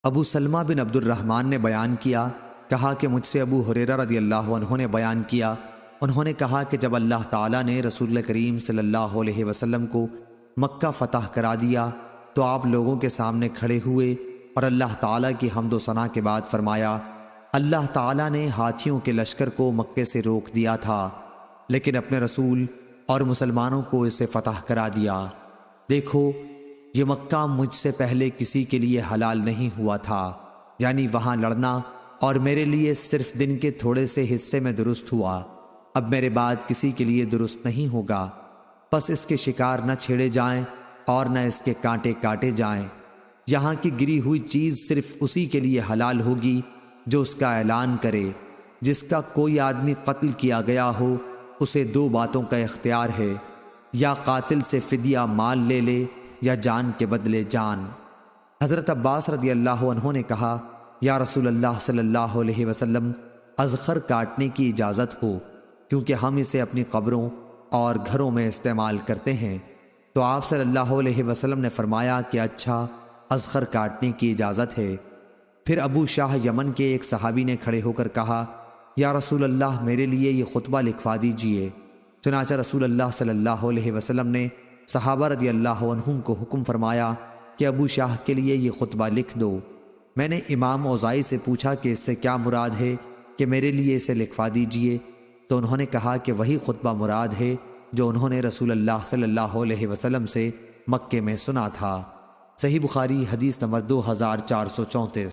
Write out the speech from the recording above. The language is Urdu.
ابو سلمہ بن عبد الرحمن نے بیان کیا، کہا کہ مجھ سے ابو ہریرہ رضی اللہ عنہ نے بیان کیا، انہوں نے کہا کہ جب اللہ تعالیٰ نے رسول کریم صلی اللہ علیہ وسلم کو مکہ فتح کرا دیا تو آپ لوگوں کے سامنے کھڑے ہوئے اور اللہ تعالیٰ کی حمد و ثنا کے بعد فرمایا، اللہ تعالیٰ نے ہاتھیوں کے لشکر کو مکے سے روک دیا تھا لیکن اپنے رسول اور مسلمانوں کو اسے فتح کرا دیا۔ دیکھو، یہ مکہ مجھ سے پہلے کسی کے لیے حلال نہیں ہوا تھا، یعنی وہاں لڑنا، اور میرے لیے صرف دن کے تھوڑے سے حصے میں درست ہوا، اب میرے بعد کسی کے لیے درست نہیں ہوگا، پس اس کے شکار نہ چھیڑے جائیں اور نہ اس کے کانٹے کاٹے جائیں۔ یہاں کی گری ہوئی چیز صرف اسی کے لیے حلال ہوگی جو اس کا اعلان کرے۔ جس کا کوئی آدمی قتل کیا گیا ہو اسے دو باتوں کا اختیار ہے، یا قاتل سے فدیہ مال لے لے یا جان کے بدلے جان۔ حضرت عباس رضی اللہ عنہ نے کہا، یا رسول اللہ صلی اللہ علیہ وسلم، اذخر کاٹنے کی اجازت ہو، کیونکہ ہم اسے اپنی قبروں اور گھروں میں استعمال کرتے ہیں۔ تو آپ صلی اللہ علیہ وسلم نے فرمایا کہ اچھا، اذخر کاٹنے کی اجازت ہے۔ پھر ابو شاہ یمن کے ایک صحابی نے کھڑے ہو کر کہا، یا رسول اللہ، میرے لیے یہ خطبہ لکھوا دیجئے۔ چنانچہ رسول اللہ صلی اللہ علیہ وسلم نے صحابہ رضی اللہ عنہم کو حکم فرمایا کہ ابو شاہ کے لیے یہ خطبہ لکھ دو۔ میں نے امام اوزائی سے پوچھا کہ اس سے کیا مراد ہے کہ میرے لیے اسے لکھوا دیجئے، تو انہوں نے کہا کہ وہی خطبہ مراد ہے جو انہوں نے رسول اللہ صلی اللہ علیہ وسلم سے مکے میں سنا تھا۔ صحیح بخاری حدیث نمبر 2434۔